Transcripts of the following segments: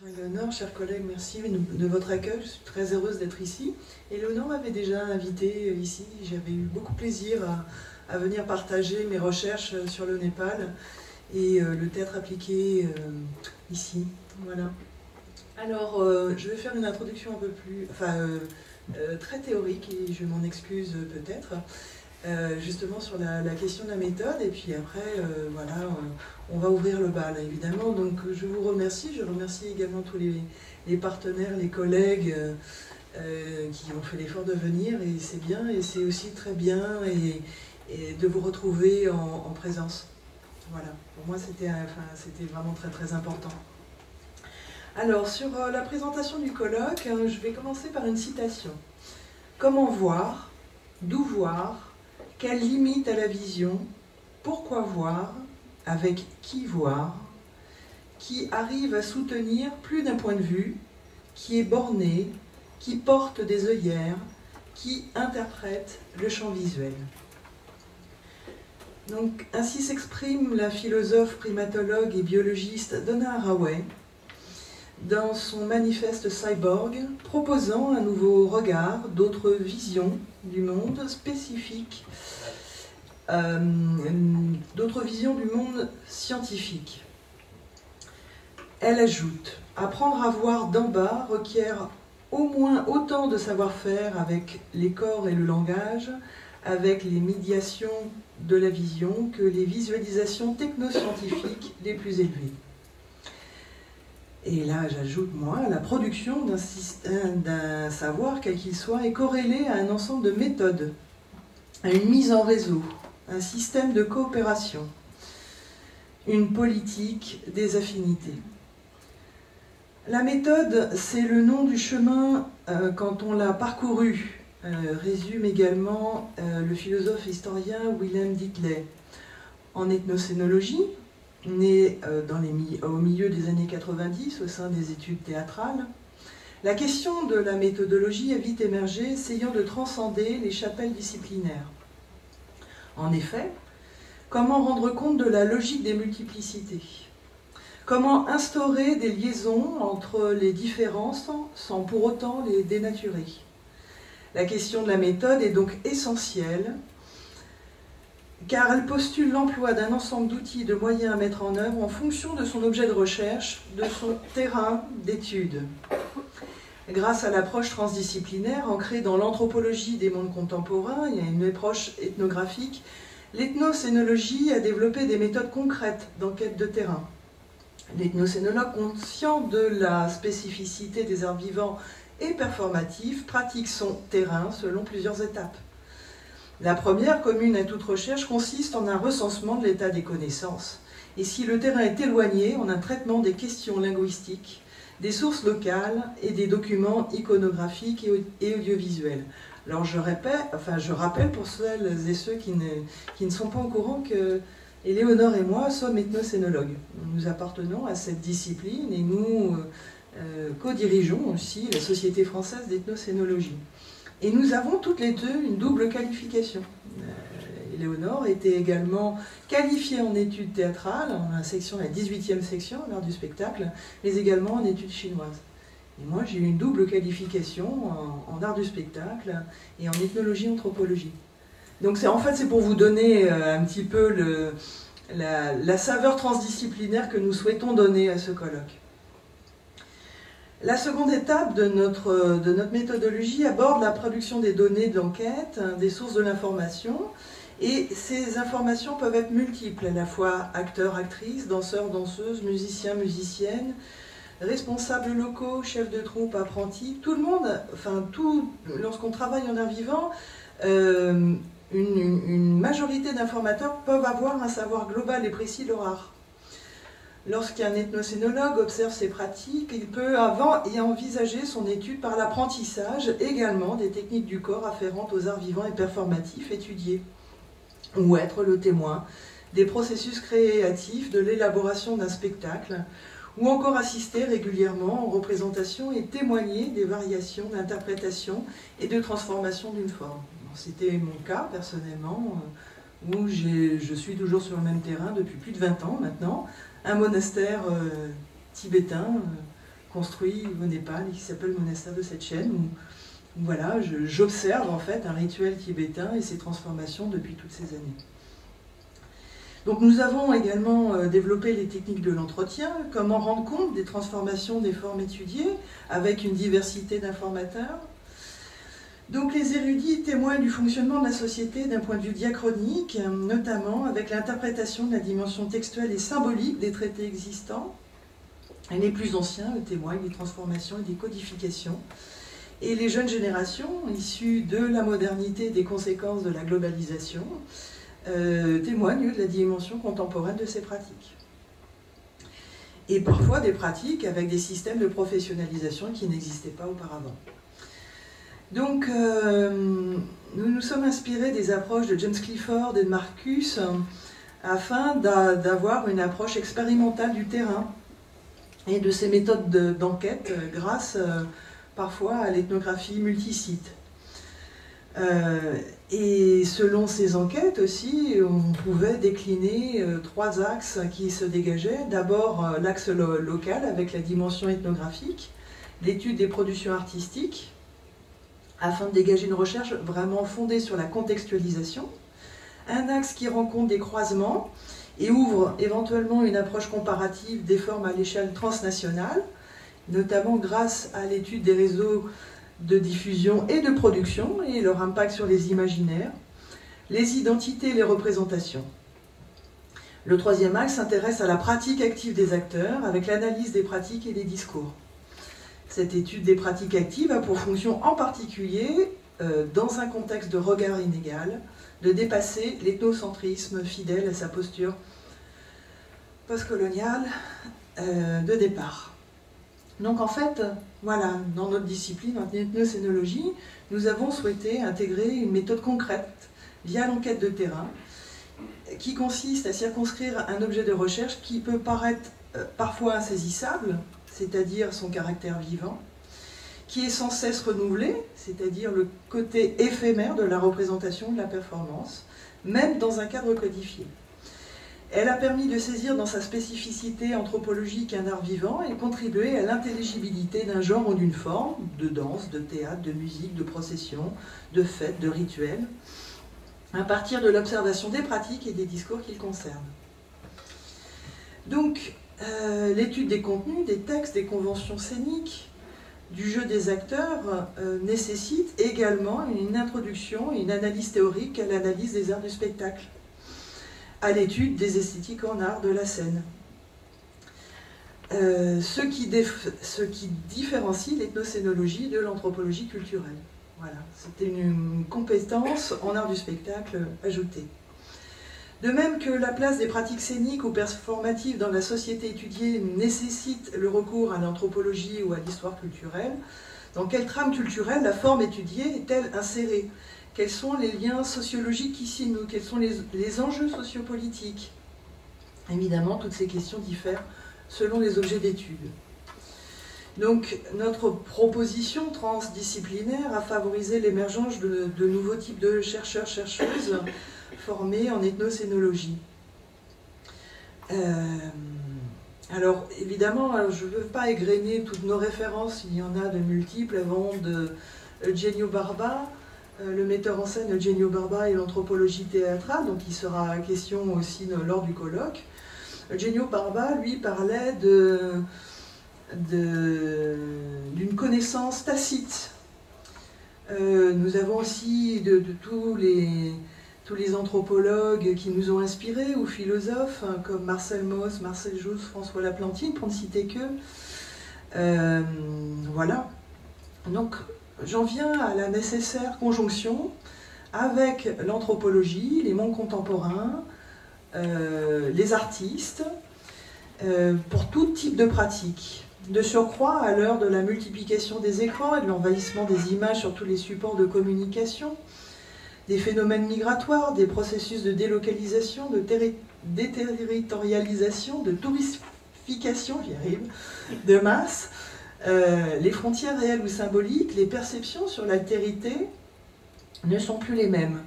Éléonore, chers collègues, merci de votre accueil. Je suis très heureuse d'être ici. Éléonore m'avait déjà invitée ici. J'avais eu beaucoup de plaisir à venir partager mes recherches sur le Népal et le théâtre appliqué ici. Voilà. Alors, je vais faire une introduction un peu plus, très théorique, et je m'en excuse peut-être. Justement sur la question de la méthode, et puis après, voilà, on va ouvrir le bal, évidemment. Donc je vous remercie, je remercie également tous les partenaires, les collègues qui ont fait l'effort de venir, et c'est bien, et c'est aussi très bien et de vous retrouver en présence. Voilà, pour moi c'était vraiment très très important. Alors, sur la présentation du colloque, je vais commencer par une citation. Comment voir, d'où voir, quelle limite à la vision, pourquoi voir, avec qui voir, qui arrive à soutenir plus d'un point de vue, qui est borné, qui porte des œillères, qui interprète le champ visuel. Donc, ainsi s'exprime la philosophe, primatologue et biologiste Donna Haraway dans son manifeste Cyborg, proposant un nouveau regard, d'autres visions du monde spécifiques, d'autres visions du monde scientifique. Elle ajoute « Apprendre à voir d'en bas requiert au moins autant de savoir-faire avec les corps et le langage, avec les médiations de la vision, que les visualisations technoscientifiques les plus élevées. » Et là, j'ajoute, moi, la production d'un savoir, quel qu'il soit, est corrélée à un ensemble de méthodes, à une mise en réseau, un système de coopération, une politique des affinités. La méthode, c'est le nom du chemin quand on l'a parcouru, résume également le philosophe historien Willem Ditley. En ethnocénologie, né au milieu des années 90 au sein des études théâtrales, la question de la méthodologie a vite émergé, essayant de transcender les chapelles disciplinaires. En effet, comment rendre compte de la logique des multiplicités? Comment instaurer des liaisons entre les différences sans pour autant les dénaturer? La question de la méthode est donc essentielle, car elle postule l'emploi d'un ensemble d'outils et de moyens à mettre en œuvre en fonction de son objet de recherche, de son terrain d'étude. Grâce à l'approche transdisciplinaire ancrée dans l'anthropologie des mondes contemporains et à une approche ethnographique, l'ethnocénologie a développé des méthodes concrètes d'enquête de terrain. L'ethnocénologue, conscient de la spécificité des arts vivants et performatifs, pratique son terrain selon plusieurs étapes. La première, commune à toute recherche, consiste en un recensement de l'état des connaissances. Et si le terrain est éloigné, en un traitement des questions linguistiques, des sources locales et des documents iconographiques et audiovisuels. Alors je rappelle pour celles et ceux qui ne sont pas au courant que Éléonore et moi sommes ethnocénologues. Nous appartenons à cette discipline et nous co-dirigeons aussi la Société française d'ethnocénologie. Et nous avons toutes les deux une double qualification. Éléonore était également qualifiée en études théâtrales, en la 18e section, l'art du spectacle, mais également en études chinoises. Et moi, j'ai eu une double qualification en art du spectacle et en ethnologie anthropologie. Donc en fait, c'est pour vous donner un petit peu la saveur transdisciplinaire que nous souhaitons donner à ce colloque. La seconde étape de notre méthodologie aborde la production des données d'enquête, des sources de l'information, et ces informations peuvent être multiples, à la fois acteurs, actrices, danseurs, danseuses, musiciens, musiciennes, responsables locaux, chefs de troupe, apprentis, tout le monde, lorsqu'on travaille en art vivant, une majorité d'informateurs peuvent avoir un savoir global et précis de leur art. Lorsqu'un ethnocénologue observe ces pratiques, il peut avant y envisager son étude par l'apprentissage également des techniques du corps afférentes aux arts vivants et performatifs étudiés, ou être le témoin des processus créatifs de l'élaboration d'un spectacle, ou encore assister régulièrement en représentation et témoigner des variations d'interprétation et de transformation d'une forme. C'était mon cas personnellement, où je suis toujours sur le même terrain depuis plus de 20 ans maintenant, un monastère tibétain construit au Népal, qui s'appelle le monastère de Setchen, où voilà, j'observe en fait un rituel tibétain et ses transformations depuis toutes ces années. Donc nous avons également développé les techniques de l'entretien, comment rendre compte des transformations des formes étudiées avec une diversité d'informateurs. Donc les érudits témoignent du fonctionnement de la société d'un point de vue diachronique, notamment avec l'interprétation de la dimension textuelle et symbolique des traités existants. Et les plus anciens témoignent des transformations et des codifications. Et les jeunes générations, issues de la modernité et des conséquences de la globalisation, témoignent de la dimension contemporaine de ces pratiques. Et parfois des pratiques avec des systèmes de professionnalisation qui n'existaient pas auparavant. Donc, nous nous sommes inspirés des approches de James Clifford et de Marcus afin d'avoir une approche expérimentale du terrain et de ces méthodes d'enquête grâce parfois à l'ethnographie multisite. Et selon ces enquêtes aussi, on pouvait décliner 3 axes qui se dégageaient. D'abord, l'axe local avec la dimension ethnographique, l'étude des productions artistiques, afin de dégager une recherche vraiment fondée sur la contextualisation. Un axe qui rencontre des croisements et ouvre éventuellement une approche comparative des formes à l'échelle transnationale, notamment grâce à l'étude des réseaux de diffusion et de production et leur impact sur les imaginaires, les identités et les représentations. Le 3e axe s'intéresse à la pratique active des acteurs avec l'analyse des pratiques et des discours. Cette étude des pratiques actives a pour fonction en particulier, dans un contexte de regard inégal, de dépasser l'ethnocentrisme fidèle à sa posture postcoloniale de départ. Donc en fait, voilà, dans notre discipline, en ethnocénologie, nous avons souhaité intégrer une méthode concrète via l'enquête de terrain qui consiste à circonscrire un objet de recherche qui peut paraître parfois insaisissable, c'est-à-dire son caractère vivant, qui est sans cesse renouvelé, c'est-à-dire le côté éphémère de la représentation de la performance, même dans un cadre codifié. Elle a permis de saisir dans sa spécificité anthropologique un art vivant et contribuer à l'intelligibilité d'un genre ou d'une forme, de danse, de théâtre, de musique, de procession, de fête, de rituel, à partir de l'observation des pratiques et des discours qu'ils concernent. Donc, l'étude des contenus, des textes, des conventions scéniques, du jeu des acteurs nécessite également une introduction et une analyse théorique à l'analyse des arts du spectacle, à l'étude des esthétiques en art de la scène. Ce qui différencie l'ethnocénologie de l'anthropologie culturelle. Voilà, c'était une compétence en art du spectacle ajoutée. De même que la place des pratiques scéniques ou performatives dans la société étudiée nécessite le recours à l'anthropologie ou à l'histoire culturelle, dans quelle trame culturelle la forme étudiée est-elle insérée? Quels sont les liens sociologiques qui s'y nouent? Quels sont les enjeux sociopolitiques? Évidemment, toutes ces questions diffèrent selon les objets d'étude. Donc, notre proposition transdisciplinaire a favorisé l'émergence de nouveaux types de chercheurs-chercheuses formés en ethnocénologie. Alors, évidemment, je ne veux pas égrener toutes nos références, il y en a de multiples, avant de Eugenio Barba, le metteur en scène Eugenio Barba et l'anthropologie théâtrale, donc il sera question aussi lors du colloque. Eugenio Barba, lui, parlait d'une connaissance tacite. Nous avons aussi de tous les anthropologues qui nous ont inspirés, ou philosophes, comme Marcel Mauss, Marcel Jousse, François Laplantine, pour ne citer que. Voilà. Donc, j'en viens à la nécessaire conjonction avec l'anthropologie, les mondes contemporains, les artistes, pour tout type de pratique. De surcroît, à l'heure de la multiplication des écrans et de l'envahissement des images sur tous les supports de communication, des phénomènes migratoires, des processus de délocalisation, de déterritorialisation, de tourification, j'y arrive, de masse, les frontières réelles ou symboliques, les perceptions sur l'altérité ne sont plus les mêmes.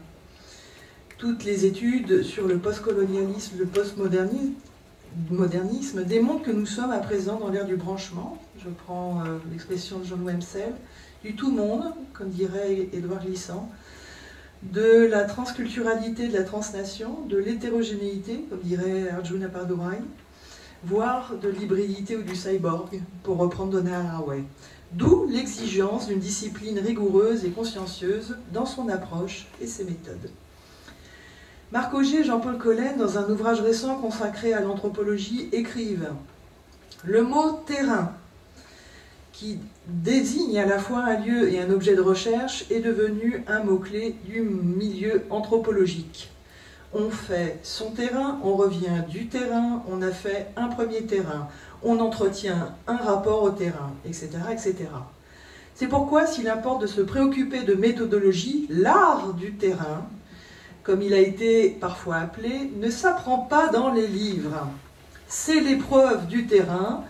Toutes les études sur le postcolonialisme, le postmodernisme modernisme, démontre que nous sommes à présent dans l'ère du branchement, je prends l'expression de John Wemsel, du tout-monde, comme dirait Édouard Glissant, de la transculturalité, de la transnation, de l'hétérogénéité, comme dirait Arjuna Pardurai, voire de l'hybridité ou du cyborg, pour reprendre Donna Haraway. D'où l'exigence d'une discipline rigoureuse et consciencieuse dans son approche et ses méthodes. Marc Auger et Jean-Paul Collen, dans un ouvrage récent consacré à l'anthropologie, écrivent « Le mot « terrain » qui désigne à la fois un lieu et un objet de recherche est devenu un mot-clé du milieu anthropologique. On fait son terrain, on revient du terrain, on a fait un premier terrain, on entretient un rapport au terrain, etc. etc. C'est pourquoi, s'il importe de se préoccuper de méthodologie, l'art du terrain, comme il a été parfois appelé, ne s'apprend pas dans les livres. C'est l'épreuve du terrain,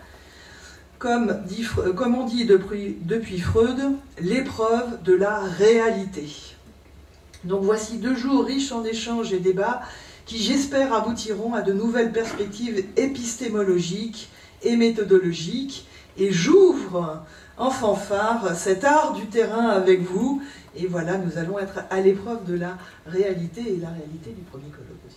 comme on dit depuis Freud, l'épreuve de la réalité. Donc voici 2 jours riches en échanges et débats qui, j'espère, aboutiront à de nouvelles perspectives épistémologiques et méthodologiques. Et j'ouvre en fanfare cet art du terrain avec vous. Et voilà, nous allons être à l'épreuve de la réalité et la réalité du premier colloque aussi.